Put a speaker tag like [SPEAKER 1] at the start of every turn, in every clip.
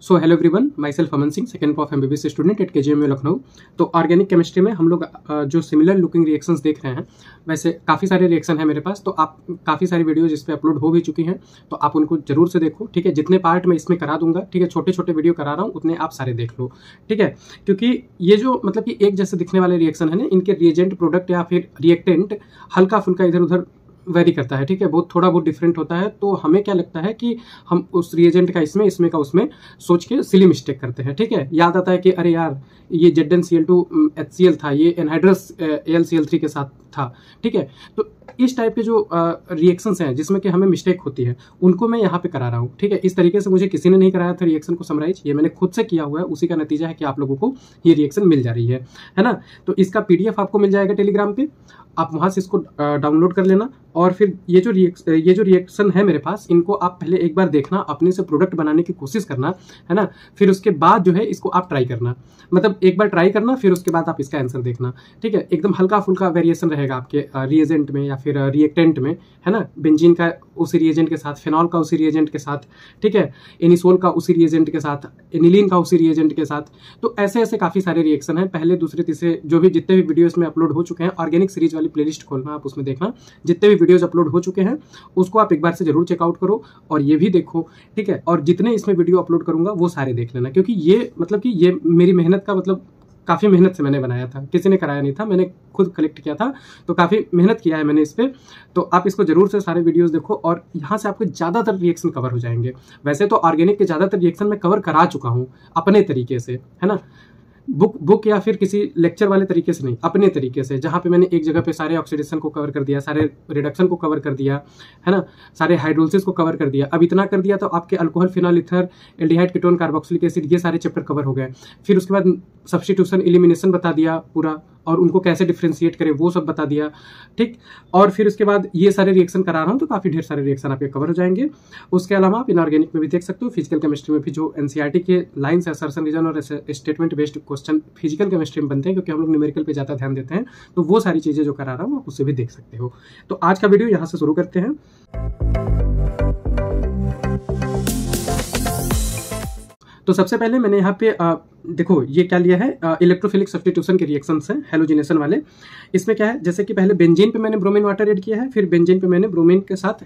[SPEAKER 1] So hello everyone, my self Aman Singh, second of MBBS student at KGMU Lucknow. तो organic chemistry में हम लोग जो सिमिलर लुकिंग रिएक्शंस देख रहे हैं, वैसे काफ़ी सारे रिएक्शन है मेरे पास। तो आप काफ़ी सारी वीडियोज इस पर अपलोड हो भी चुकी हैं, तो आप उनको जरूर से देखो। ठीक है, जितने पार्ट मैं इसमें करा दूंगा, ठीक है, छोटे छोटे वीडियो करा रहा हूँ, उतने आप सारे देख लो। ठीक है, क्योंकि ये जो मतलब कि एक जैसे दिखने वाले रिएक्शन है ना, इनके रिएजेंट प्रोडक्ट या फिर रिएक्टेंट हल्का फुल्का इधर उधर वेरी करता है। ठीक है, बहुत थोड़ा बहुत डिफरेंट होता है। तो हमें क्या लगता है कि हम उस रिएजेंट का इसमें का उसमें सोच के सिली मिस्टेक करते हैं। ठीक है, याद आता है कि अरे यार ये ZnCl2 HCl था, ये एनहाइड्रस AlCl3 के साथ था। ठीक है, तो इस टाइप के जो रिएक्शंस हैं जिसमें कि हमें मिस्टेक होती है, उनको मैं यहाँ पे करा रहा हूँ। ठीक है, इस तरीके से मुझे किसी ने नहीं कराया था रिएक्शन को समराइज, ये मैंने खुद से किया हुआ है। उसी का नतीजा है कि आप लोगों को ये रिएक्शन मिल जा रही है ना। तो इसका PDF आपको मिल जाएगा टेलीग्राम पे, आप वहाँ से इसको डाउनलोड कर लेना। और फिर ये जो रिएक्शन है मेरे पास, इनको आप पहले एक बार देखना, अपने से प्रोडक्ट बनाने की कोशिश करना, है ना। फिर उसके बाद जो है इसको आप ट्राई करना, मतलब एक बार ट्राई करना, फिर उसके बाद आप इसका आंसर देखना। ठीक है, एकदम हल्का फुल्का वेरिएशन रहेगा आपके रिएजेंट में या फिर रिएक्टेंट में, है ना। बेंजीन का उसी रिएजेंट के साथ, फेनॉल का उसी रिएजेंट के साथ, ठीक है, एनिसोल का उसी रिएजेंट के साथ, एनिलीन का उसी रिएजेंट के साथ। तो ऐसे ऐसे काफ़ी सारे रिएक्शन हैं। पहले दूसरे तीसरे जो भी जितने भी वीडियोस में अपलोड हो चुके हैं, ऑर्गेनिक सीरीज वाली प्लेलिस्ट खोलना, आप उसमें देखना जितने भी वीडियोस अपलोड हो चुके हैं, उसको आप एक बार से जरूर चेकआउट करो और ये भी देखो। ठीक है, और जितने इसमें वीडियो अपलोड करूंगा वो सारे देख लेना, क्योंकि ये मतलब कि ये मेरी मेहनत का मतलब काफ़ी मेहनत से मैंने बनाया था, किसी ने कराया नहीं था, मैंने खुद कलेक्ट किया था। तो काफ़ी मेहनत किया है मैंने इस पर। तो आप इसको जरूर से सारे वीडियोस देखो और यहाँ से आपके ज़्यादातर रिएक्शन कवर हो जाएंगे। वैसे तो ऑर्गेनिक के ज़्यादातर रिएक्शन मैं कवर करा चुका हूँ अपने तरीके से, है ना। बुक या फिर किसी लेक्चर वाले तरीके से नहीं, अपने तरीके से, जहाँ पे मैंने एक जगह पे सारे ऑक्सीडेशन को कवर कर दिया, सारे रिडक्शन को कवर कर दिया, है ना, सारे हाइड्रोलिसिस को कवर कर दिया। अब इतना कर दिया तो आपके alcohol, phenol, ether, aldehyde, ketone, carboxylic acid, ये सारे चैप्टर कवर हो गए। फिर उसके बाद सब्स्टिट्यूशन, एलिमिनेशन बता दिया पूरा, और उनको कैसे डिफ्रेंशिएट करें वो सब बता दिया। ठीक, और फिर उसके बाद ये सारे रिएक्शन करा रहा हूँ, तो काफ़ी ढेर सारे रिएक्शन आपके कवर हो जाएंगे। उसके अलावा आप इनऑर्गेनिक में भी देख सकते हो, फिजिकल केमिस्ट्री में भी जो NCERT के लाइन्स, असर्शन, रीजन और statement based question physical chemistry में बनते हैं, क्योंकि हम लोग न्यूमेरिकल पे ज़्यादा ध्यान देते हैं। तो वो सारी चीज़ें जो करा रहा हूँ आप उससे भी देख सकते हो। तो आज का वीडियो यहाँ से शुरू करते हैं। तो सबसे पहले मैंने यहाँ पे देखो ये क्या लिया है, इलेक्ट्रोफिलिक सब्स्टिट्यूशन के रिएक्शंस हैं, हेलोजिनेशन वाले। इसमें क्या है, जैसे कि पहले बेंजीन पे मैंने ब्रोमीन वाटर ऐड किया है, फिर बेंजीन पे मैंने ब्रोमीन के साथ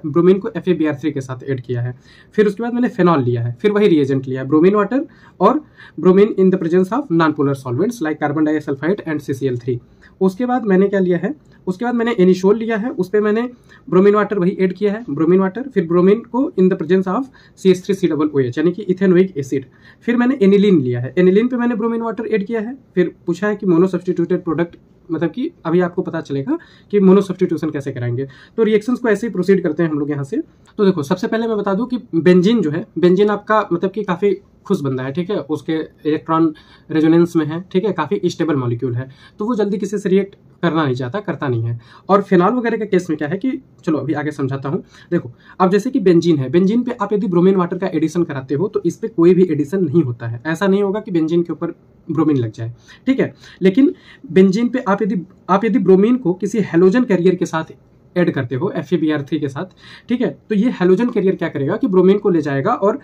[SPEAKER 1] ब्रोमीन को FeBr3 के साथ ऐड किया है। फिर उसके बाद मैंने फेनॉल लिया है, फिर वही रिएजेंट लिया है, ब्रोमीन वाटर और bromine in the presence of non polar solvents like carbon disulphide and CCl3। उसके बाद मैंने क्या लिया है, उसके बाद मैंने एनिसोल लिया है, उस पर मैंने ब्रोमीन वाटर वही ऐड किया है, ब्रोमीन वाटर, फिर ब्रोमीन को इन द प्रेजेंस ऑफ CH3COOH यानी कि इथेनोइक एसिड। फिर मैंने एनिलीन लिया है, एनिलीन पे मैंने ब्रोमीन वाटर ऐड किया है। फिर पूछा है कि मोनो सब्स्टिट्यूटेड प्रोडक्ट, मतलब कि अभी आपको पता चलेगा कि मोनो सब्स्टिट्यूशन कैसे कराएंगे। तो रिएक्शंस को ऐसे ही प्रोसीड करते हैं हम लोग यहाँ से। तो देखो सबसे पहले मैं बता दूं कि बेंजीन जो है, बेंजीन आपका मतलब कि काफ़ी खुश बंदा है। ठीक है, उसके इलेक्ट्रॉन रेजोनेंस में है, ठीक है, काफ़ी स्टेबल मॉलिक्यूल है, तो वो जल्दी किसी से रिएक्ट करना नहीं चाहता, करता नहीं है। और फिनॉल वगैरह के केस में क्या है कि चलो अभी आगे समझाता हूँ। देखो अब जैसे कि बेंजीन है, बेंजीन पे आप यदि ब्रोमीन वाटर का एडिशन कराते हो तो इस पर कोई भी एडिशन नहीं होता है। ऐसा नहीं होगा कि बेंजीन के ऊपर ब्रोमीन लग जाए, ठीक है। लेकिन बेंजीन पे आप यदि ब्रोमीन को किसी हेलोजन कैरियर के साथ ऐड करते हो, FeBr3 के साथ, ठीक है, तो ये हेलोजन कैरियर क्या करेगा कि ब्रोमीन को ले जाएगा और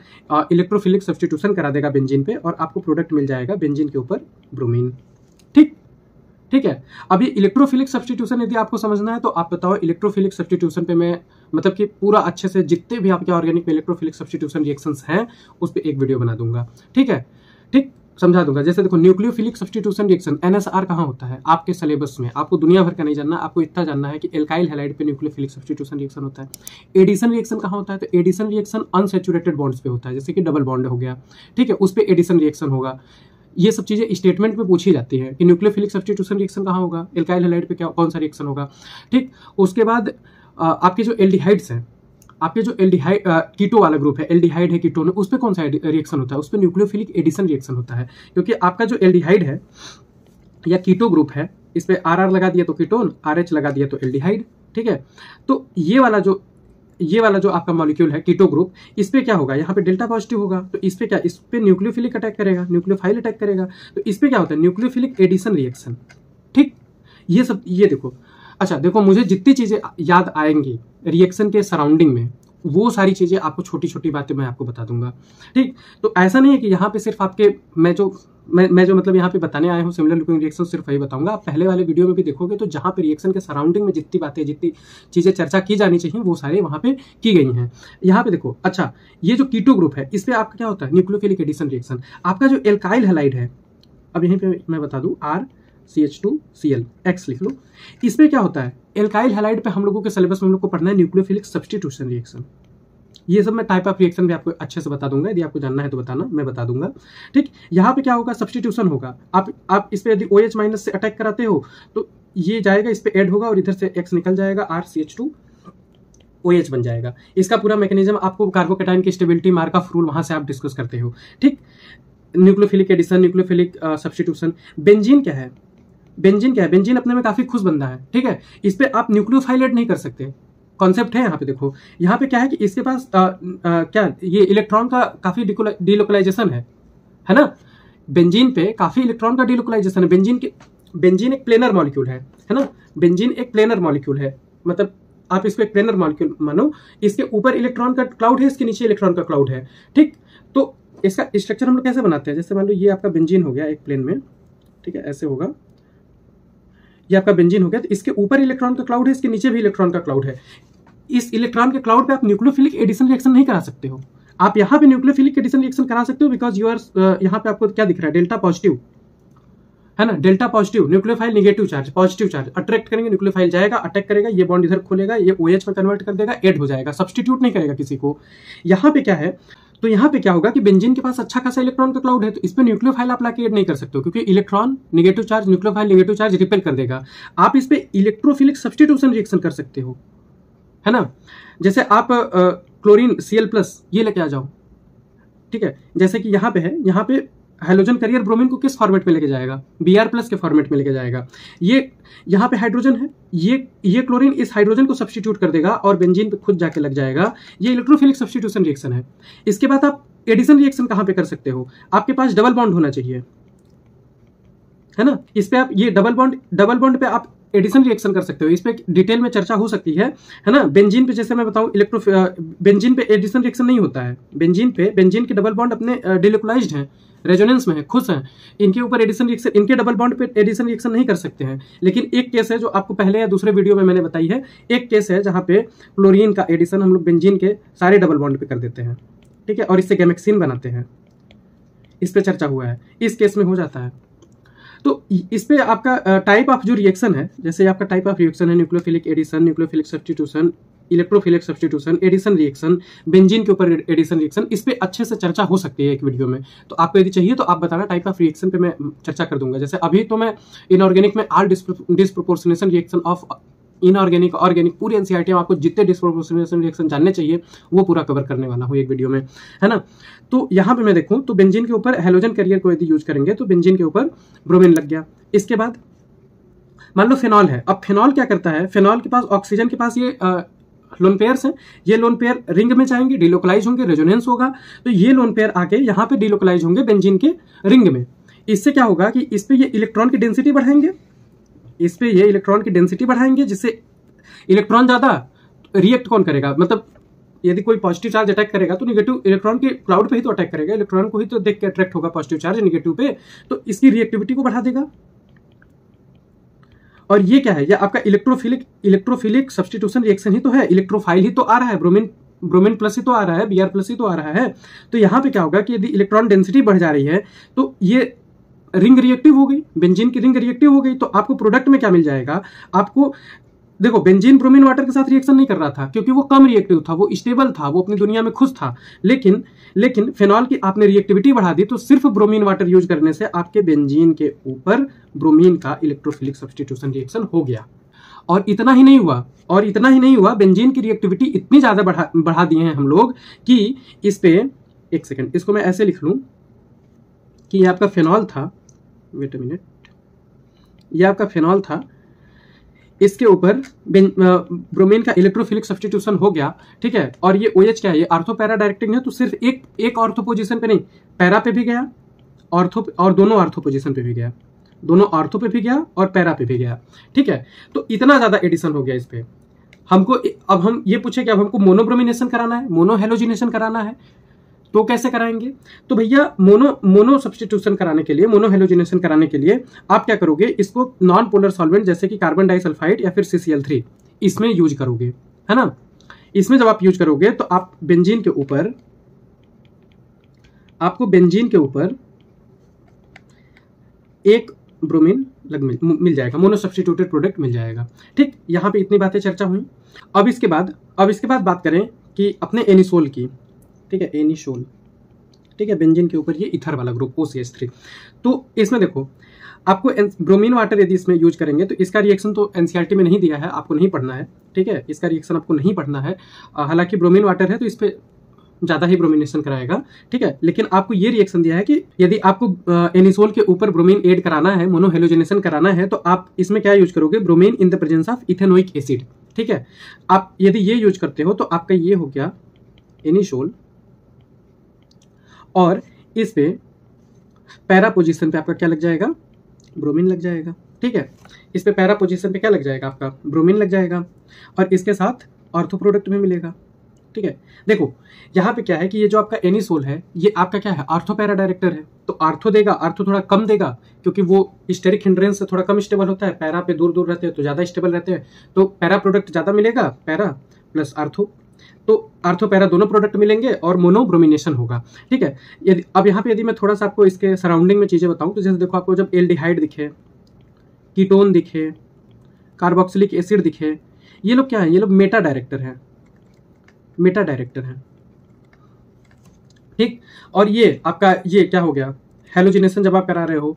[SPEAKER 1] इलेक्ट्रोफिलिक सब्स्टिट्यूशन करा देगा बेंजीन पे, और आपको प्रोडक्ट मिल जाएगा बेंजीन के ऊपर ब्रोमीन। ठीक है। अब ये इलेक्ट्रोफिलिक सब्स्टिट्यूशन यदि आपको समझना है तो आप बताओ, इलेक्ट्रोफिलिक सब्स्टिट्यूशन पे मैं मतलब कि पूरा अच्छे से जितने भी आपके ऑर्गेनिक में इलेक्ट्रोफिलिक सब्स्टिट्यूशन रिएक्शंस हैं उस पर एक वीडियो बना दूंगा। ठीक है, ठीक, समझा दूंगा। जैसे देखो न्यूक्लियोफिलिक सब्स्टिट्यूशन रिएक्शन NSR कहाँ होता है आपके सिलेबस में, आपको दुनिया भर का नहीं जानना, आपको इतना जानना है कि एल्काइल हैलाइड पे न्यूक्लियोफिलिक सब्स्टिट्यूशन रिएक्शन होता है। एडिशन रिएक्शन कहाँ होता है, तो एडिशन रिएक्शन अनसैचुरेटेड बॉन्ड्स पे होता है, जैसे कि डबल बॉन्ड हो गया, ठीक है, उस पर एडिशन रिएक्शन होगा। ये सब चीज़ें स्टेटमेंट में पूछी जाती है कि न्यूक्लियोफिलिक सब्स्टिट्यूशन रिएक्शन कहाँ होगा, एल्काइल हैलाइड पे क्या कौन सा रिएक्शन होगा। ठीक, उसके बाद आपके जो एल्डिहाइड्स हैं, आपके जो एल्डिहाइड कीटो वाला ग्रुप है, एल्डिहाइड है, कीटोन है, उस पर कौन सा रिएक्शन होता है, उस पर न्यूक्लियोफिलिक एडिशन रिएक्शन होता है। क्योंकि आपका जो एल्डिहाइड है या कीटो ग्रुप है, इस पर RR लगा दिया तो कीटोन, RH लगा दिया तो एल्डिहाइड। ठीक है, तो ये वाला जो आपका मॉलिक्यूल है कीटो ग्रुप, इस पे क्या होगा, यहाँ पे डेल्टा पॉजिटिव होगा, तो इस पे क्या, इस पे न्यूक्लियोफिलिक अटैक करेगा, न्यूक्लियोफाइल अटैक करेगा, तो इस पे क्या होता है, न्यूक्लियोफिलिक एडिशन रिएक्शन। ठीक, ये सब ये देखो। अच्छा देखो, मुझे जितनी चीजें याद आएंगी रिएक्शन के सराउंडिंग में वो सारी चीज़ें आपको छोटी छोटी बातें मैं आपको बता दूंगा। ठीक, तो ऐसा नहीं है कि यहाँ पे सिर्फ आपके मैं जो मतलब यहाँ पे बताने आया हूँ सिमिलर लुकिंग रिएक्शन सिर्फ वही बताऊंगा। आप पहले वाले वीडियो में भी देखोगे तो जहाँ पे रिएक्शन के सराउंडिंग में जितनी बातें जितनी चीज़ें चर्चा की जानी चाहिए वो सारे वहाँ पे की गई हैं। यहाँ पे देखो, अच्छा ये जो कीटो ग्रुप है इस पर आपका क्या होता है, न्यूक्लियोफिलिक एडिशन रिएक्शन। आपका जो एल्काइल हैलाइड है, अब यहीं पे मैं बता दूं RCH2Cl X लिख लो। इसमें क्या होता है, एल्काइल हैलाइड पे हम लोगों के सिलेबस में हम लोग को पढ़ना है न्यूक्लियोफिलिक सब्स्टिट्यूशन रिएक्शन। ये सब मैं टाइप ऑफ रिएक्शन भी आपको अच्छे से बता दूंगा, यदि आपको जानना है तो बताना, मैं बता दूंगा। ठीक, यहाँ पे क्या होगा, सब्स्टिट्यूशन होगा। आप इस पे यदि OH माइनस से अटैक कराते हो तो ये जाएगा, इस पे ऐड होगा और इधर से X निकल जाएगा, RCH2OH बन जाएगा। इसका पूरा मैकेनिज्म आपको कार्बोकेटाइन की स्टेबिलिटी, मार्कऑफ रूल वहां से आप डिस्कस करते हो। ठीक, nucleophilic addition, nucleophilic substitution. Benzene क्या है, बेंजीन अपने में काफी खुश बंदा है। ठीक है, इस पे आप न्यूक्लियोफाइल ऐड नहीं कर सकते, कॉन्सेप्ट है यहाँ पे। देखो यहाँ पे क्या है कि इसके पास क्या ये इलेक्ट्रॉन का काफी डिलोकलाइजेशन है ना। बेंजीन पे काफी इलेक्ट्रॉन का डिलोकलाइजेशन है। बेंजीन एक प्लेनर मॉलिक्यूल है ना। बेंजीन एक प्लेनर मॉलिक्यूल है, मतलब आप इसको एक प्लेनर मॉलिक्यूल मानो। इसके ऊपर इलेक्ट्रॉन का क्लाउड है, इसके नीचे इलेक्ट्रॉन का क्लाउड है। ठीक, तो इसका स्ट्रक्चर हम लोग कैसे बनाते हैं, जैसे मान लो ये आपका बेंजीन हो गया एक प्लेन में, ठीक है, ऐसे होगा, ये आपका बेंजीन हो गया। तो इसके ऊपर इलेक्ट्रॉन का क्लाउड है, इसके नीचे भी इलेक्ट्रॉन का क्लाउड है। इस इलेक्ट्रॉन के क्लाउड पे आप न्यूक्लियोफिलिक एडिशन रिएक्शन नहीं करा सकते हो। आप यहाँ पे न्यूक्लियोफिलिक एडिशन रिएक्शन करा सकते हो बिकॉज यू आर, यहाँ पे आपको क्या दिख रहा है, डेल्टा पॉजिटिव है ना, delta positive, nucleophile negative charge, positive charge attract करेंगे, न्यूक्लियोफाइल जाएगा, अटैक करेगा, ये बॉन्ड इधर खोलेगा, ये OH में कन्वर्ट कर देगा, ऐड हो जाएगा, सब्स्टिट्यूट नहीं करेगा किसी को। यहाँ पे क्या है, तो यहाँ पे क्या होगा कि बेंजीन के पास अच्छा खासा इलेक्ट्रॉन का क्लाउड है, तो इस पे न्यूक्लियोफाइल आप लाके ऐड नहीं कर सकते हो, क्योंकि electron negative charge, nucleophile negative charge repel कर देगा। आप इस पे इलेक्ट्रोफिलिक सब्स्टिट्यूशन रिएक्शन कर सकते हो, है ना। जैसे आप क्लोरीन Cl+ ये लेके आ जाओ, ठीक है, जैसे कि यहाँ पे है, यहाँ पे हाइड्रोजन करियर ब्रोमीन को किस फॉर्मेट में लेके जाएगा, Br+ के फॉर्मेट में लेके जाएगा। ये यहाँ पे हाइड्रोजन है, ये क्लोरीन इस हाइड्रोजन को सब्स्टिट्यूट कर देगा और बेंजीन पे खुद जाके लग जाएगा। ये इलेक्ट्रोफिलिक सब्स्टिट्यूशन रिएक्शन है। इसके बाद आप एडिशन रिएक्शन कहाँ पे कर सकते हो, आपके पास डबल बॉन्ड होना चाहिए, है ना। इस पे आप ये डबल बॉन्ड पे आप एडिशन रिएक्शन कर सकते हो। इस पे डिटेल में चर्चा हो सकती है ना। बेंजीन पे जैसे मैं बताऊं, बेंजीन पे एडिशन रिएक्शन नहीं होता है। बेंजीन के डबल बॉन्ड अपने डिलोकलाइज्ड हैं, रेजोनेंस में है, खुश हैं। इनके ऊपर एडिशन रिएक्शन, इनके डबल बॉन्ड पे एडिशन रिएक्शन नहीं कर सकते हैं। लेकिन एक केस है जो आपको पहले या दूसरे वीडियो में मैंने बताई है, एक केस है जहां पे क्लोरीन का एडिशन हम लोग बेंजीन के सारे डबल बॉन्ड पे कर देते हैं, ठीक है, और इससे गैमेक्सिन बनाते हैं। इस पे चर्चा हुआ है, इस केस में हो जाता है। तो इस पे आपका टाइप ऑफ जो रिएक्शन है, जैसे आपका टाइप ऑफ रिएक्शन है nucleophilic addition, nucleophilic substitution, electrophilic substitution, addition reaction, benzene के ऊपर एडिशन रिएक्शन, इस पे अच्छे से चर्चा हो सकती है एक वीडियो में। तो आपको यदि चाहिए तो आप बताना, टाइप ऑफ रिएक्शन पे मैं चर्चा कर दूंगा। जैसे अभी तो मैं इनऑर्गेनिक में all disproportionation reaction of inorganic, organic, पूरी एनसीईआरटी में आपको जितने डिस्प्रोपोर्शनेशन रिएक्शन जानने चाहिए वो पूरा कवर करने वाला हूँ एक वीडियो में, है ना। तो यहाँ पे मैं देखूँ तो बेंजीन के ऊपर हैलोजन कैरियर को यदि यूज करेंगे तो बेंजीन के ऊपर ब्रोमीन लग गया। इसके बाद मान लो फेनॉल है। अब फेनॉल क्या करता है, फेनॉल के पास ऑक्सीजन के पास ये लोन पेयर्स हैं। ये लोन पेयर रिंग में जाएंगे, डिलोकलाइज होंगे, रेजोनेंस होगा, तो ये लोन पेयर आके यहाँ पे डिलोकलाइज होंगे बेंजीन के रिंग में। इससे क्या होगा कि इस पे ये इलेक्ट्रॉन की डेंसिटी बढ़ाएंगे, इस पे ये इलेक्ट्रॉन की डेंसिटी बढ़ाएंगे, जिससे इलेक्ट्रॉन ज्यादा रिएक्ट कौन करेगा, मतलब यदि कोई पॉजिटिव चार्ज अटैक करेगा तो निगेटिव इलेक्ट्रॉन के क्लाउड पे ही तो अटैक करेगा, इलेक्ट्रॉन को ही तो देख के अट्रैक्ट होगा पॉजिटिव चार्ज निगेटिव पे, तो इसकी रिएक्टिविटी को बढ़ा देगा। और ये क्या है, ये आपका इलेक्ट्रोफिलिक सब्स्टिट्यूशन रिएक्शन ही तो है, इलेक्ट्रोफाइल ही तो आ रहा है, ब्रोमीन प्लस ही तो आ रहा है, Br+ ही तो आ रहा है। तो यहाँ पे क्या होगा कि यदि इलेक्ट्रॉन डेंसिटी बढ़ जा रही है तो ये रिंग रिएक्टिव हो गई, बेंजीन की रिंग रिएक्टिव हो गई, तो आपको प्रोडक्ट में क्या मिल जाएगा, आपको देखो बेंजीन ब्रोमीन वाटर के साथ रिएक्शन नहीं कर रहा था क्योंकि वो कम रिएक्टिव था, वो स्टेबल था, वो अपनी दुनिया में खुश था। लेकिन फेनॉल की आपने रिएक्टिविटी बढ़ा दी, तो सिर्फ ब्रोमीन वाटर यूज करने से आपके बेंजीन के ऊपर ब्रोमीन का इलेक्ट्रोफिलिक सब्स्टिट्यूशन रिएक्शन हो गया। और इतना ही नहीं हुआ, बेंजीन की रिएक्टिविटी इतनी ज्यादा बढ़ा दिए हैं हम लोग कि इस पे, एक सेकेंड, इसको मैं ऐसे लिख लूं कि ये आपका फेनॉल था, वेट अ मिनट, ये आपका फेनॉल था, इसके ऊपर ब्रोमीन का इलेक्ट्रोफिलिक सब्स्टिट्यूशन हो गया, ठीक है। और ये OH क्या है, ये ऑर्थो पैरा डायरेक्टिंग है, तो सिर्फ एक ऑर्थो पोजीशन पे नहीं, पैरा पे भी गया, ऑर्थो और दोनों ऑर्थो पोजीशन पे भी गया, दोनों ऑर्थो पे भी गया और पैरा पे भी गया, ठीक है। तो इतना ज्यादा एडिशन हो गया इस पे। हमको अब हम ये पूछे कि अब हमको मोनोब्रोमिनेशन कराना है, मोनो हेलोजिनेशन कराना है, तो कैसे कराएंगे? तो भैया मोनो सब्स्टिट्यूशन कराने के लिए, मोनो हेलोजिनेशन कराने के लिए आप क्या करोगे, इसको नॉन पोलर सॉल्वेंट जैसे कि कार्बन डाइसल्फाइड या फिर CCl3 इसमें यूज करोगे, है ना। इसमें जब आप यूज करोगे तो आप बेंजीन के ऊपर, आपको बेंजीन के ऊपर एक ब्रोमीन मिल जाएगा, मोनो सब्स्टिट्यूटेड प्रोडक्ट मिल जाएगा। ठीक, यहाँ पे इतनी बातें चर्चा हुई। अब इसके बाद बात करें कि अपने एनिसोल की, ठीक है, एनिसोल, ठीक है, बेंजीन के ऊपर ये ईथर वाला ग्रुप OCH3। तो इसमें देखो, आपको ब्रोमीन वाटर यदि इसमें यूज करेंगे तो इसका रिएक्शन तो NCERT में नहीं दिया है, आपको नहीं पढ़ना है, ठीक है, इसका रिएक्शन आपको नहीं पढ़ना है। हालांकि ब्रोमीन वाटर है तो इस पर ज्यादा ही ब्रोमिनेशन कराएगा, ठीक है, लेकिन आपको ये रिएक्शन दिया है कि यदि आपको एनिसोल के ऊपर ब्रोमीन ऐड कराना है, मोनो हेलोजिनेशन कराना है, तो आप इसमें क्या यूज करोगे, bromine in the presence of ethanoic acid. ठीक है, आप यदि ये यूज करते हो तो आपका ये हो गया एनिसोल, और इस पे पैरा पोजीशन पे आपका क्या लग जाएगा, ब्रोमीन लग जाएगा। ठीक है, इस पे पैरा पोजीशन पे क्या लग जाएगा, आपका ब्रोमीन लग जाएगा, और इसके साथ ऑर्थो प्रोडक्ट भी मिलेगा। ठीक है, देखो यहाँ पे क्या है कि ये जो आपका एनिसोल है ये आपका क्या है, आर्थो पैरा डायरेक्टर है, तो आर्थो देगा, आर्थो थोड़ा कम देगा क्योंकि वो स्टेरिक हिंड्रेंस से थोड़ा कम स्टेबल होता है, पैरा पे दूर दूर रहते हैं तो ज्यादा स्टेबल रहते हैं, तो पैरा प्रोडक्ट ज्यादा मिलेगा, पैरा प्लस आर्थो, तो आर्थो पैरा दोनों प्रोडक्ट मिलेंगे और मोनोब्रोमिनेशन होगा। ठीक है, यदि अब यहाँ पे यदि मैं थोड़ा सा आपको इसके सराउंडिंग में चीजें बताऊं तो जैसे देखो, आपको जब एल्डिहाइड दिखे, कीटोन दिखे, कार्बोक्सिलिक एसिड दिखे, ये लोग क्या है, ये लोग मेटा डायरेक्टर है, मेटा डायरेक्टर है। ठीक, और ये आपका ये क्या हो गया, हेलोजिनेशन जब आप करा रहे हो,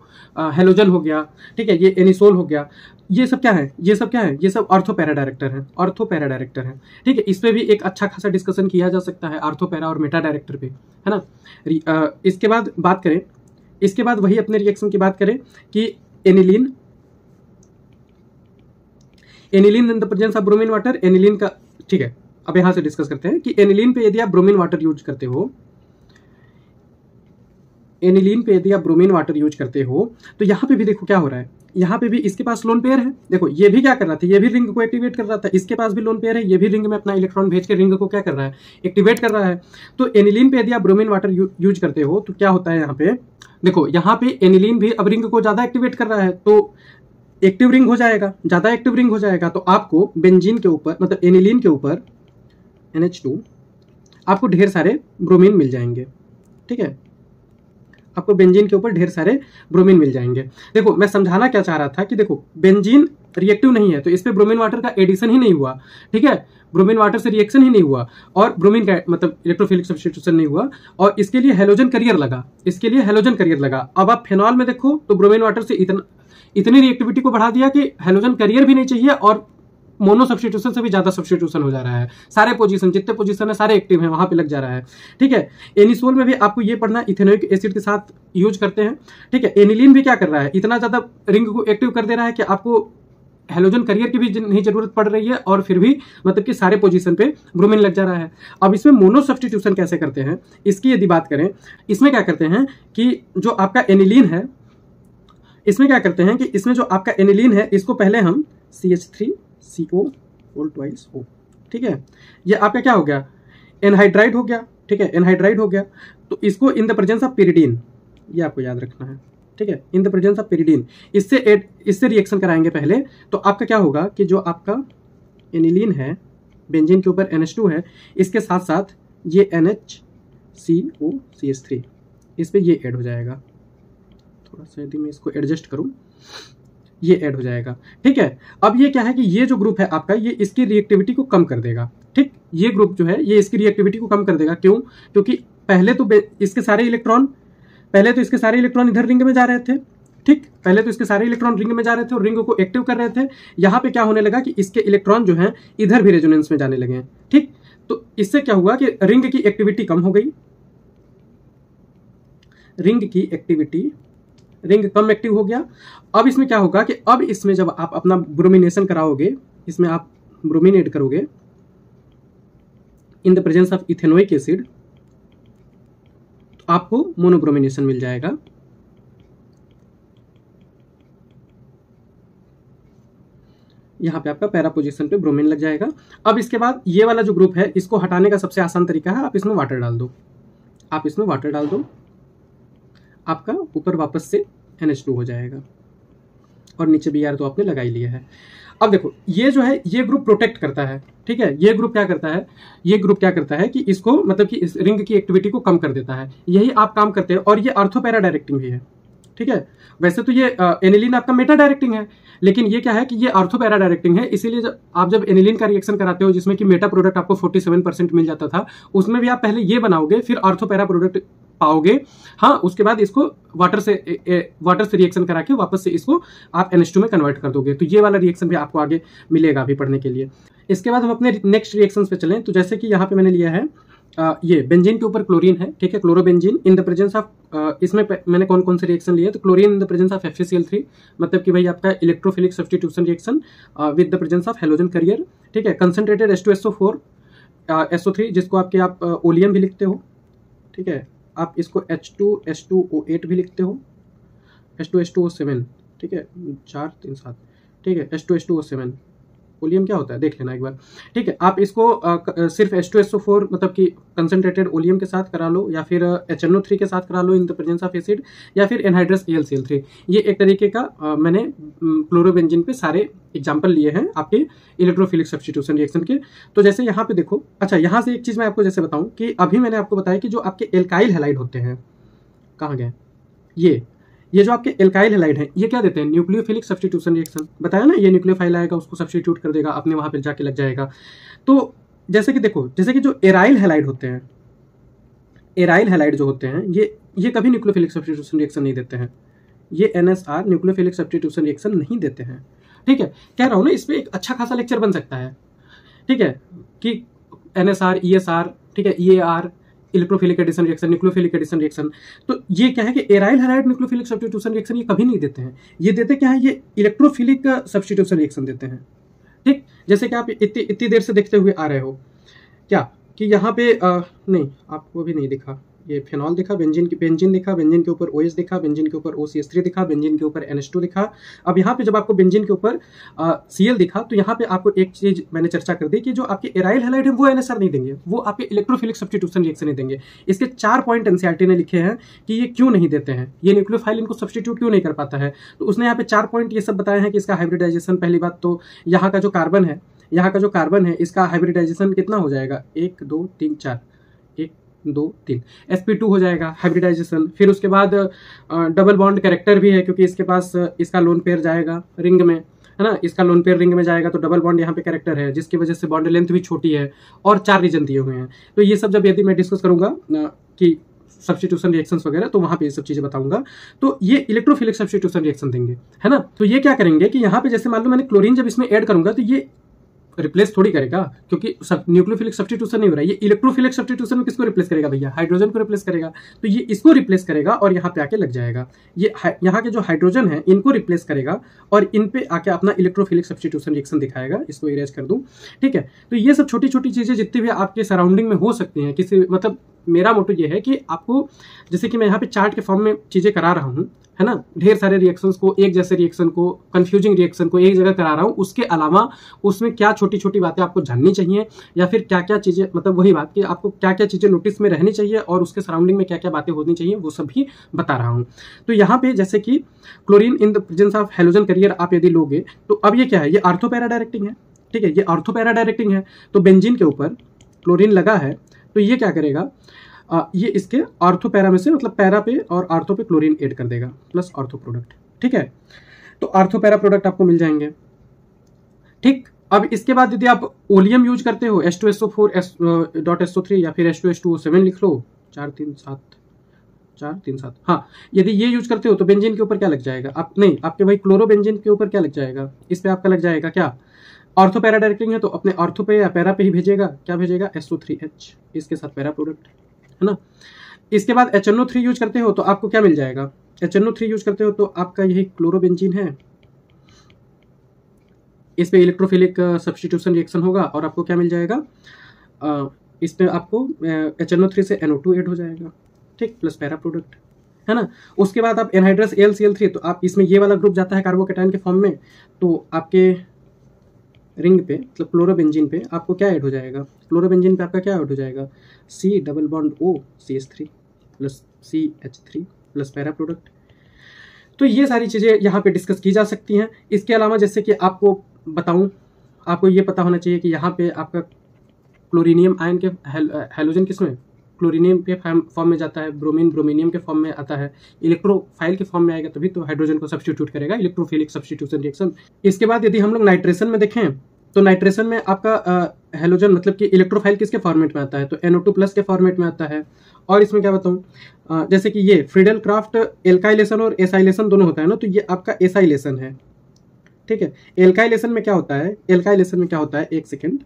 [SPEAKER 1] हेलोजन हो गया, ठीक है, ये एनिसोल हो गया, ये सब क्या है, ये सब क्या है, ये सब ऑर्थो पैरा डायरेक्टर है, ऑर्थो पैरा डायरेक्टर है। ठीक है, इस पे भी एक अच्छा खासा डिस्कशन किया जा सकता है ऑर्थो पैरा और मेटा डायरेक्टर पे, है ना। इसके बाद बात करें, इसके बाद वही अपने रिएक्शन की बात करें कि aniline in the presence of bromine water, aniline का, ठीक है, अब यहां से डिस्कस करते हैं कि एनिलीन पे यदि आप ब्रोमीन वाटर यूज करते हो, एनिलीन पे यदि आप ब्रोमीन वाटर यूज करते हो तो यहाँ पे भी देखो क्या हो रहा है, यहाँ पे भी इसके पास लोन पेयर है, देखो ये भी क्या कर रहा था, ये भी रिंग को एक्टिवेट कर रहा था, इसके पास भी लोन पेयर है, ये भी रिंग में अपना इलेक्ट्रॉन भेज के रिंग को क्या कर रहा है, एक्टिवेट कर रहा है। तो एनिलीन पे यदि आप ब्रोमीन वाटर यूज करते हो तो क्या होता है, यहाँ पे देखो, यहाँ पे एनिलीन भी अब रिंग को ज्यादा एक्टिवेट कर रहा है, तो एक्टिव रिंग हो जाएगा, ज्यादा एक्टिव रिंग हो जाएगा, तो आपको बेंजीन के ऊपर, मतलब एनिलीन के ऊपर NH2 आपको ढेर सारे ब्रोमीन मिल जाएंगे। ठीक है, आपको बेंजीन के ऊपर ढेर सारे ब्रोमीन मिल जाएंगे। देखो मैं समझाना क्या चाह रहा था कि देखो बेंजीन रिएक्टिव नहीं है तो इस पे ब्रोमीन वाटर का एडिशन ही नहीं हुआ, ठीक है, ब्रोमीन वाटर से रिएक्शन ही नहीं हुआ, और ब्रोमीन का मतलब इलेक्ट्रोफिलिक सब्स्टिट्यूशन नहीं हुआ, और इसके लिए हेलोजन करियर लगा, इसके लिए हेलोजन करियर लगा। अब आप फेनॉल में देखो तो ब्रोमीन वाटर से इतनी रिएक्टिविटी को बढ़ा दिया कि हेलोजन करियर भी नहीं चाहिए, और मोनो सब्स्टिट्यूशन से भी ज्यादा सब्स्टिट्यूशन हो जा रहा है, सारे पोजीशन, जितने पोजीशन है सारे एक्टिव हैं, वहां पे लग जा रहा है। ठीक है, एनिसोल में भी आपको ये पढ़ना, इथेनोइक एसिड के साथ यूज करते हैं। ठीक है, एनिलीन भी क्या कर रहा है, इतना ज्यादा रिंग को एक्टिव कर दे रहा है कि आपको हेलोजन करियर की भी नहीं जरूरत पड़ रही है, और फिर भी मतलब कि सारे पोजीशन पे ब्रोमीन लग जा रहा है। अब इसमें मोनो सब्स्टिट्यूशन कैसे करते हैं, इसकी यदि बात करें, इसमें क्या करते हैं कि जो आपका एनिलीन है, इसमें क्या करते हैं कि इसमें जो आपका एनिलीन है इसको पहले हम CH3CO ट्वाइस O, ठीक है, ये आपका क्या हो गया, एनहाइड्राइड हो गया। ठीक है, एनहाइड्राइड हो गया, तो इसको इन द प्रेजेंस ऑफ पिरिडीन, ये आपको याद रखना है। ठीक है, इन द प्रेजेंस ऑफ पिरिडीन, इससे रिएक्शन कराएंगे पहले, तो आपका क्या होगा कि जो आपका एनिलीन है, बेंजीन के ऊपर NH2 है, इसके साथ साथ ये NHCO CH3, इस पे ये ऐड हो जाएगा। थोड़ा सा यदि मैं इसको एडजस्ट करूं, ये ऐड हो जाएगा। ठीक है, अब ये क्या है कि ये जो ग्रुप है आपका, ये इसकी रिएक्टिविटी को कम कर देगा। ठीक, ये ग्रुप जो है ये इसकी रिएक्टिविटी को कम कर देगा। क्यों? क्योंकि पहले तो इसके सारे इलेक्ट्रॉन इधर रिंग में जा रहे थे। ठीक, पहले तो इसके सारे इलेक्ट्रॉन रिंग में जा रहे थे और रिंग को एक्टिव कर रहे थे। यहाँ पे क्या होने लगा कि इसके इलेक्ट्रॉन जो हैं इधर भी रेजोनेंस में जाने लगे हैं। ठीक, तो इससे क्या हुआ कि रिंग की एक्टिविटी कम हो गई, रिंग कम एक्टिव हो गया। अब इसमें क्या होगा कि अब इसमें जब आप अपना ब्रोमिनेशन कराओगे, इसमें आप ब्रोमीन ऐड करोगे इन the presence of ethanoic acid, तो आपको मोनोब्रोमिनेशन मिल जाएगा। यहाँ पे आपका पैरा पोजीशन पे ब्रोमीन लग जाएगा। अब इसके बाद ये वाला जो ग्रुप है इसको हटाने का सबसे आसान तरीका है, आप इसमें वाटर डाल दो, आप इसमें वाटर डाल दो, आपका ऊपर वापस से NH2 हो जाएगा और नीचे Br तो आपने लगा ही लिया है। अब देखो ये जो है ये ग्रुप प्रोटेक्ट करता है, ठीक है। ये ग्रुप क्या करता है, ये ग्रुप क्या करता है कि इसको मतलब कि इस रिंग की एक्टिविटी को कम कर देता है, यही आप काम करते हैं। और ये ऑर्थो पैरा डायरेक्टिंग भी है, ठीक है। वैसे तो ये एनिलीन आपका मेटा डायरेक्टिंग है, लेकिन ये क्या है कि ये ऑर्थो पैरा डायरेक्टिंग है। इसीलिए जब एनिलीन का रिएक्शन कराते हो जिसमें कि मेटा प्रोडक्ट आपको 47% मिल जाता था, उसमें भी आप पहले ये बनाओगे फिर ऑर्थो पैरा प्रोडक्ट पाओगे। हाँ, उसके बाद इसको वाटर से रिएक्शन करा के वापस से इसको आप NH2 में कन्वर्ट कर दोगे। तो ये वाला रिएक्शन भी आपको आगे मिलेगा अभी पढ़ने के लिए। इसके बाद हम अपने नेक्स्ट रिएक्शंस पे चलें। तो जैसे कि यहाँ पे मैंने लिया है ये बेंजीन के ऊपर क्लोरीन है, ठीक है, chlorobenzene in the presence of, इसमें मैंने कौन कौन से रिएक्शन लिए, तो chlorine in the presence of FeCl3, मतलब कि भाई आपका electrophilic substitution reaction with the presence of halogen carrier, ठीक है। कंसंट्रेटेड H2SO4 SO3 जिसको आप ओलियम भी लिखते हो, ठीक है। आप इसको H2S2O8 भी लिखते हो, H2S2O7, ठीक है, 4 3 7, ठीक है, H2S2O7 ओलियम क्या होता है देख लेना एक बार, ठीक है। आप इसको सिर्फ H2SO4 मतलब कि कंसंट्रेटेड ओलियम के साथ करा लो, या फिर HNO3 के साथ करा लो in the presence of acid, या फिर एनहाइड्रस AlCl3। ये एक तरीके का मैंने क्लोरोबेंजीन पे सारे एग्जाम्पल लिए हैं आपके इलेक्ट्रोफिलिक सब्स्टिट्यूशन रिएक्शन के। तो जैसे यहाँ पे देखो, अच्छा यहाँ से एक चीज मैं आपको जैसे बताऊं कि अभी मैंने आपको बताया कि जो आपके एल्काइल हैलाइड होते हैं, कहाँ गए ये जो आपके एल्काइल हैलाइड है ये क्या देते हैं, न्यूक्लियोफिलिक सब्स्टिट्यूशन रिएक्शन। बताया ना, ये न्यूक्लियोफाइल आएगा उसको सब्स्टिट्यूट कर देगा, अपने वहां पे जाके लग जाएगा। तो जैसे कि देखो, जैसे कि जो एराइल हैलाइड होते हैं, एराइल हैलाइड जो होते हैं ये कभी न्यूक्लियोफिलिक सब्स्टिट्यूशन रिएक्शन नहीं देते हैं। ये NSR न्यूक्लियोफिलिक सब्स्टिट्यूशन रिएक्शन नहीं देते हैं, ठीक है। कह रहा हूं ना, इस पे एक अच्छा खासा लेक्चर बन सकता है, ठीक है, कि NSR ESR, ठीक है, EAR electrophilic addition reaction, nucleophilic addition reaction. तो ये क्या है कि aryl halide nucleophilic substitution reaction ये कभी नहीं देते हैं। ये देते क्या है, ये इलेक्ट्रोफिलिक सब्स्टिट्यूशन रिएक्शन देते हैं, ठीक। जैसे कि आप इतनी देर से देखते हुए आ रहे हो क्या कि यहाँ पे नहीं, आपको अभी नहीं दिखा, ये फेनॉल दिखा, बेंजीन दिखा, बेंजीन के ऊपर OH दिखा, बेंजीन के ऊपर OCH3 दिखा, बेंजीन के ऊपर NH2 दिखा। अब यहाँ पे जब आपको बेंजीन के ऊपर Cl दिखा, तो यहाँ पे आपको एक चीज मैंने चर्चा कर दी कि जो आपके एराइल हैलाइड है वो NSR नहीं देंगे, वो आपके इलेक्ट्रोफिलिक सब्स्टिट्यूशन रिएक्शन नहीं देंगे। इसके 4 पॉइंट NCERT ने लिखे हैं कि ये क्यों नहीं देते हैं, ये न्यूक्लियोफाइल इनको सब्स्टिट्यूट क्यों नहीं कर पाता है। तो उसने यहाँ पे 4 पॉइंट ये सब बताए हैं कि इसका हाइब्रिडाइजेशन, पहली बात तो यहाँ का जो कार्बन है इसका हाइब्रिडाइजेशन कितना हो जाएगा, 1 2 3 4, 1 2 3 sp2 हो जाएगा हाइब्रिडाइजेशन। फिर उसके बाद डबल बॉन्ड कैरेक्टर भी है, क्योंकि इसके पास इसका लोन पेयर जाएगा रिंग में, है ना, इसका लोन पेयर रिंग में जाएगा, तो डबल बॉन्ड यहाँ पे कैरेक्टर है, जिसकी वजह से बॉन्ड लेंथ भी छोटी है, और 4 रीजन दिए हुए हैं। तो ये सब जब यदि मैं डिस्कस करूंगा कि सब्स्टिट्यूशन रिएक्शंस वगैरह, तो वहां पे ये सब चीजें बताऊंगा। तो ये इलेक्ट्रोफिलिक सब्स्टिट्यूशन रिएक्शन देंगे, है ना। तो ये क्या करेंगे कि यहाँ पे जैसे मान लो मैंने क्लोरीन जब इसमें ऐड करूंगा, तो ये रिप्लेस थोड़ी करेगा, क्योंकि न्यूक्लियोफिलिक सब्स्टिट्यूशन नहीं हो रहा है। ये इलेक्ट्रोफिलिक सब्स्टिट्यूशन में किसको रिप्लेस करेगा भैया, हाइड्रोजन को रिप्लेस करेगा। तो ये इसको रिप्लेस करेगा और यहाँ पे आके लग जाएगा। ये यहाँ के जो हाइड्रोजन है इनको रिप्लेस करेगा और इन पे आके अपना इलेक्ट्रोफिलिक सब्स्टिट्यूशन रिएक्शन दिखाएगा। इसको इरेज कर दूं, ठीक है। तो ये सब छोटी छोटी चीजें जितनी भी आपके सराउंडिंग में हो सकती हैं, किसी मतलब मेरा मोटो ये है कि आपको, जैसे कि मैं यहाँ पे चार्ट के फॉर्म में चीजें करा रहा हूँ, है ना, ढेर सारे रिएक्शंस को, एक जैसे रिएक्शन को, कंफ्यूजिंग रिएक्शन को एक जगह करा रहा हूँ, उसके अलावा उसमें क्या छोटी छोटी बातें आपको जाननी चाहिए, या फिर क्या क्या चीजें, मतलब वही बात कि आपको क्या क्या चीजें नोटिस में रहनी चाहिए और उसके सराउंडिंग में क्या क्या बातें होनी चाहिए, वो सब भी बता रहा हूँ। तो यहाँ पे जैसे कि chlorine in the presence of halogen carrier आप यदि लोगे, तो अब ये क्या है, ये ऑर्थो पैरा डायरेक्टिंग है, ठीक है, ये ऑर्थो पैरा डायरेक्टिंग है। तो बेंजीन के ऊपर क्लोरीन लगा है, तो ये क्या करेगा, ये इसके ऑर्थो पैरा में से, मतलब पैरा पे और ऑर्थो पे क्लोरीन ऐड कर देगा प्लस ऑर्थो प्रोडक्ट, ठीक है। तो ऑर्थो पैरा प्रोडक्ट आपको मिल जाएंगे, ठीक। अब इसके बाद यदि आप ओलियम यूज करते हो, H2SO4.SO3 या फिर H2S2O7 लिख लो, 4 3 7, हाँ, यदि ये यूज करते हो तो बेंजीन के ऊपर क्या लग जाएगा, आप नहीं, आपके भाई क्लोरोबेंजीन के ऊपर क्या लग जाएगा, इस पे आपका लग जाएगा क्या, ऑर्थो पैरा डायरेक्टिंग है, तो अपने ऑर्थो पे या पैरा पे ही भेजेगा, क्या भेजेगा, SO3H, इसके साथ पैरा प्रोडक्ट, है ना। इसके बाद HNO3 यूज करते हो तो आपको क्या मिल जाएगा, HNO3 यूज करते हो तो आपका यही क्लोरोबेंजीन है, इस पे इलेक्ट्रोफिलिक सब्स्टिट्यूशन रिएक्शन होगा और आपको क्या मिल जाएगा, इस पे आपको HNO3 से NO2 ऐड हो जाएगा, ठीक, प्लस पैरा प्रोडक्ट, है ना। उसके बाद आप एनहाइड्रस AlCl3, तो आप इसमें ये वाला ग्रुप जाता है कार्बोकेटाइन के फॉर्म में, तो आपके रिंग पे मतलब क्लोरोबेंजीन पे आपको क्या ऐड हो जाएगा, क्लोरोबेंजीन पे आपका क्या ऐड हो जाएगा, C double bond O CH3 plus CH3 plus para product. तो ये सारी चीज़ें यहाँ पे डिस्कस की जा सकती हैं। इसके अलावा जैसे कि आपको बताऊँ, आपको ये पता होना चाहिए कि यहाँ पे आपका क्लोरीनियम आयन के हैलोजन किसमें, क्लोरीनियम के फॉर्म में जाता है, ब्रोमीन ब्रोमीनियम के फॉर्म में आता है, इलेक्ट्रोफाइल के फॉर्म में आएगा तभी तो हाइड्रोजन को सब्स्टिट्यूट करेगा, इलेक्ट्रोफिलिक सब्स्टिट्यूशन रिएक्शन। इसके बाद यदि हम लोग नाइट्रेशन में देखें तो नाइट्रेशन में आपका हैलोजन मतलब कि इलेक्ट्रोफाइल किसके फॉर्मेट में आता है, तो NO2 प्लस के फॉर्मेट में आता है। और इसमें क्या बताऊँ, जैसे कि ये फ्रीडल क्राफ्ट एल्काइलेशन और एसाइलेशन दोनों होता है ना, तो ये आपका एसाइलेशन है, ठीक है। एल्काइलेशन में क्या होता है, एल्काइलेशन में क्या होता है, एक सेकेंड,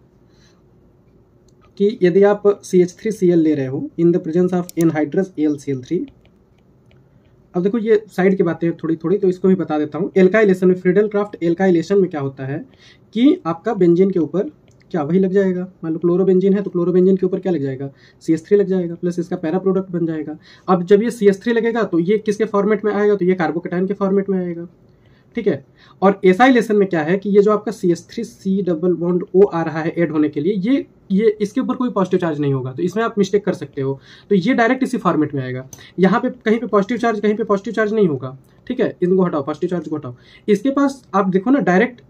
[SPEAKER 1] कि यदि आप CH3Cl ले रहे हो इन the presence of anhydrous AlCl3। अब देखो ये साइड की बातें थोड़ी थोड़ी, तो इसको भी बता देता हूँ। एल्काइलेशन में, फ्रीडल क्राफ्ट एल्काइलेशन में क्या होता है कि आपका बेंजीन के ऊपर क्या वही लग जाएगा, मान लो क्लोरोबेंजीन है तो क्लोरोबेंजीन के ऊपर क्या लग जाएगा, CH3 लग जाएगा प्लस इसका पैरा प्रोडक्ट बन जाएगा। अब जब ये CH3 लगेगा तो ये किसके फॉर्मेट में आएगा, तो ये कार्बोकेटायन के फॉर्मेट में आएगा, ठीक है। और एसाइलेशन में क्या है कि ये जो आपका CH3C डबल बॉन्ड O आ रहा है ऐड होने के लिए, ये इसके ऊपर कोई पॉजिटिव चार्ज नहीं होगा, तो इसमें आप मिस्टेक कर सकते हो, तो ये डायरेक्ट इसी फॉर्मेट में आएगा। यहाँ पे कहीं पे पॉजिटिव चार्ज, कहीं पे पॉजिटिव चार्ज नहीं होगा, ठीक है। इनको हटाओ, पॉजिटिव चार्ज को हटाओ। इसके पास आप देखो ना डायरेक्ट,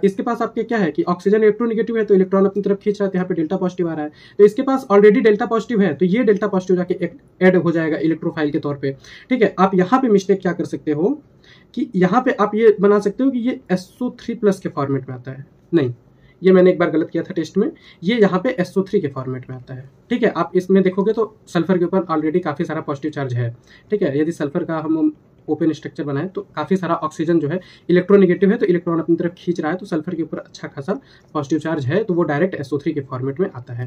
[SPEAKER 1] इसके पास आपके क्या है कि ऑक्सीजन इलेक्ट्रोनेगेटिव है तो इलेक्ट्रॉन अपनी तरफ खींच रहा है, तो यहाँ पे डेल्टा पॉजिटिव आ रहा है, तो इसके पास ऑलरेडी डेल्टा पॉजिटिव है, तो ये डेल्टा पॉजिटिव जाके ऐड हो जाएगा इलेक्ट्रोफाइल के तौर पर, ठीक है। आप यहाँ पे मिस्टेक क्या कर सकते हो कि यहाँ पे आप ये बना सकते हो कि ये SO3 प्लस के फॉर्मेट में आता है, नहीं, ये मैंने एक बार गलत किया था टेस्ट में, ये यहाँ पे SO3 के फॉर्मेट में आता है, ठीक है। आप इसमें देखोगे तो सल्फर के ऊपर ऑलरेडी काफ़ी सारा पॉजिटिव चार्ज है, ठीक है। यदि सल्फर का हम ओपन स्ट्रक्चर बनाए तो काफ़ी सारा ऑक्सीजन जो है इलेक्ट्रोनेगेटिव है, तो इलेक्ट्रॉन अपनी तरफ खींच रहा है, तो सल्फर के ऊपर अच्छा खासा पॉजिटिव चार्ज है, तो वो डायरेक्ट SO3 के फॉर्मेट में आता है।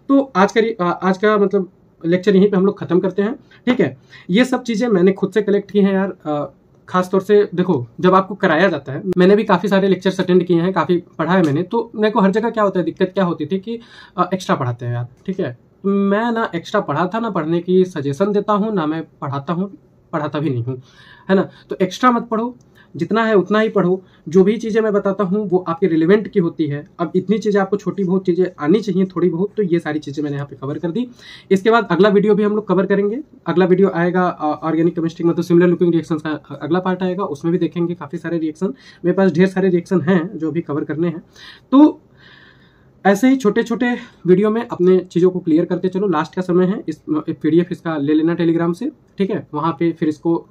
[SPEAKER 1] तो आज का मतलब लेक्चर यहीं पे हम लोग खत्म करते हैं, ठीक है। ये सब चीज़ें मैंने खुद से कलेक्ट की हैं यार, खास तौर से देखो जब आपको कराया जाता है, मैंने भी काफ़ी सारे लेक्चर्स अटेंड किए हैं, काफ़ी पढ़ा है मैंने, तो मेरे को हर जगह क्या होता है, दिक्कत क्या होती थी कि एक्स्ट्रा पढ़ाते हैं यार, ठीक है। मैं ना एक्स्ट्रा पढ़ाता ना पढ़ने की सजेशन देता हूँ, ना मैं पढ़ाता हूँ, पढ़ाता भी नहीं हूँ, है ना। तो एक्स्ट्रा मत पढ़ो, जितना है उतना ही पढ़ो। जो भी चीज़ें मैं बताता हूँ वो आपके रिलेवेंट की होती है। अब इतनी चीज़ें आपको छोटी बहुत चीज़ें आनी चाहिए थोड़ी बहुत, तो ये सारी चीज़ें मैंने यहाँ पे कवर कर दी। इसके बाद अगला वीडियो भी हम लोग कवर करेंगे। अगला वीडियो आएगा ऑर्गेनिक केमिस्ट्री मतलब सिमिलर लुकिंग रिएक्शंस का अगला पार्ट आएगा, उसमें भी देखेंगे काफ़ी सारे रिएक्शन। मेरे पास ढेर सारे रिएक्शन हैं जो भी कवर करने हैं। तो ऐसे ही छोटे छोटे वीडियो में अपने चीज़ों को क्लियर करते चलो। लास्ट का समय है, इस PDF इसका ले लेना टेलीग्राम से, ठीक है। वहाँ पे फिर इसको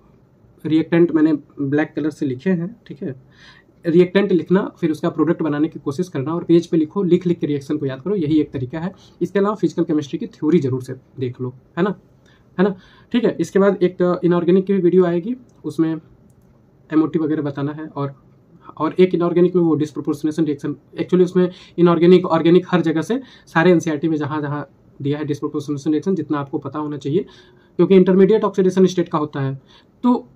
[SPEAKER 1] रिएक्टेंट मैंने ब्लैक कलर से लिखे हैं, ठीक है। रिएक्टेंट लिखना, फिर उसका प्रोडक्ट बनाने की कोशिश करना और पेज पे लिखो, लिख के रिएक्शन को याद करो, यही एक तरीका है। इसके अलावा फिजिकल केमिस्ट्री की थ्योरी जरूर से देख लो, है ना, ठीक है। इसके बाद एक इनऑर्गेनिक की भी वीडियो आएगी, उसमें MOT वगैरह बताना है, और एक इनऑर्गेनिक में वो डिस्प्रोपोर्शनेशन रिएक्शन, एक्चुअली उसमें इनऑर्गेनिक ऑर्गेनिक हर जगह से सारे NCERT में जहाँ जहाँ दिया है डिस्प्रोपोर्शनेशन रिएक्शन, जितना आपको पता होना चाहिए, क्योंकि इंटरमीडिएट ऑक्सीडेशन स्टेट का होता है तो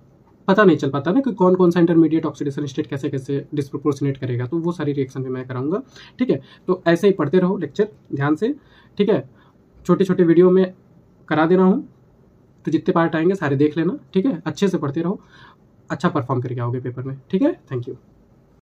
[SPEAKER 1] पता नहीं चल पाता ना कि कौन कौन सा इंटरमीडिएट ऑक्सीडेशन स्टेट कैसे कैसे डिस्प्रोपोर्शनेट करेगा, तो वो सारी रिएक्शन भी मैं कराऊंगा, ठीक है। तो ऐसे ही पढ़ते रहो लेक्चर ध्यान से, ठीक है। छोटे छोटे वीडियो में करा देना हूँ, तो जितने पार्ट आएंगे सारे देख लेना, ठीक है। अच्छे से पढ़ते रहो, अच्छा परफॉर्म करके आओगे पेपर में, ठीक है। Thank you.